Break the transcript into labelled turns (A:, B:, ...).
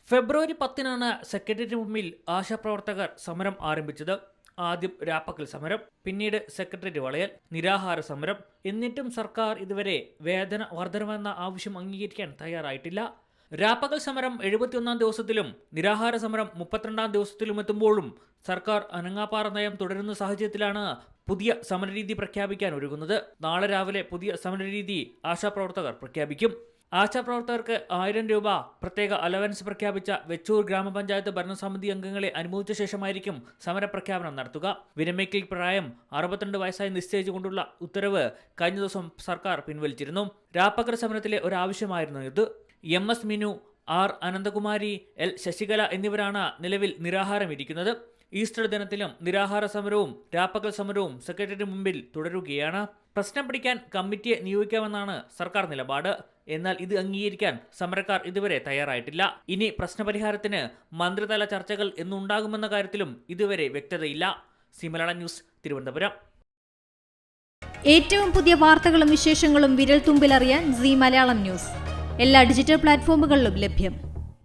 A: ഫെബ്രുവരി 10-നാണ് സെക്രട്ടേറിയറ്റിന് മുമ്പിൽ ആശാപ്രവർത്തകർ സമരം ആരംഭിച്ചത്. ആദ്യം രാപ്പകൽ സമരം, പിന്നീട് സെക്രട്ടേറിയറ്റ് വളയൽ, നിരാഹാര സമരം. എന്നിട്ടും സർക്കാർ ഇതുവരെ വേതന വർധനമെന്ന ആവശ്യം അംഗീകരിക്കാൻ തയ്യാറായിട്ടില്ല. രാപ്പകൽ സമരം 71-ാം ദിവസത്തിലും നിരാഹാര സമരം 32-ാം ദിവസത്തിലും എത്തുമ്പോഴും സർക്കാർ അനങ്ങാപ്പാറ നയം തുടരുന്ന സാഹചര്യത്തിലാണ് പുതിയ സമരരീതി പ്രഖ്യാപിക്കാൻ ഒരുങ്ങുന്നത്. നാളെ രാവിലെ പുതിയ സമരരീതി ആശാപ്രവർത്തകർ പ്രഖ്യാപിക്കും. ആശാപ്രവർത്തകർക്ക് 1000 രൂപ പ്രത്യേക അലവൻസ് പ്രഖ്യാപിച്ച വെച്ചൂർ ഗ്രാമപഞ്ചായത്ത് ഭരണസമിതി അംഗങ്ങളെ അനുമോദിച്ച ശേഷമായിരിക്കും സമരപ്രഖ്യാപനം നടത്തുക. വിരമിക്കൽ പ്രായം 62 വയസ്സായി നിശ്ചയിച്ചുകൊണ്ടുള്ള ഉത്തരവ് കഴിഞ്ഞ ദിവസം സർക്കാർ പിൻവലിച്ചിരുന്നു. രാപ്പകൽ സമരത്തിലെ ഒരാവശ്യമായിരുന്നു ഇത്. MS Minu, R Ananthakumari, L Sasikala എന്നിവരാണ് നിലവിൽ നിരാഹാരം ഇരിക്കുന്നത്. ഈസ്റ്റർ ദിനത്തിലും നിരാഹാര സമരവും രാപ്പകൽ സമരവും സെക്രട്ടേറിയറ്റിന് മുമ്പിൽ തുടരുകയാണ്. പ്രശ്നം പിടിക്കാൻ കമ്മിറ്റിയെ നിയോഗിക്കാമെന്നാണ് സർക്കാർ നിലപാട്. എന്നാൽ ഇത് അംഗീകരിക്കാൻ സമരക്കാർ ഇതുവരെ തയ്യാറായിട്ടില്ല. ഇനി പ്രശ്നപരിഹാരത്തിന് മന്ത്രിതല ചർച്ചകൾ എന്നുണ്ടാകുമെന്ന കാര്യത്തിലും ഇതുവരെ വ്യക്തതയില്ല. മലയാളം ന്യൂസ്, തിരുവനന്തപുരം.
B: ഏറ്റവും പുതിയ വാർത്തകളും വിശേഷങ്ങളും വിരൽ തുമ്പിലറിയാൻ മലയാളം ന്യൂസ് എല്ലാ ഡിജിറ്റൽ പ്ലാറ്റ്ഫോമുകളിലും ലഭ്യം.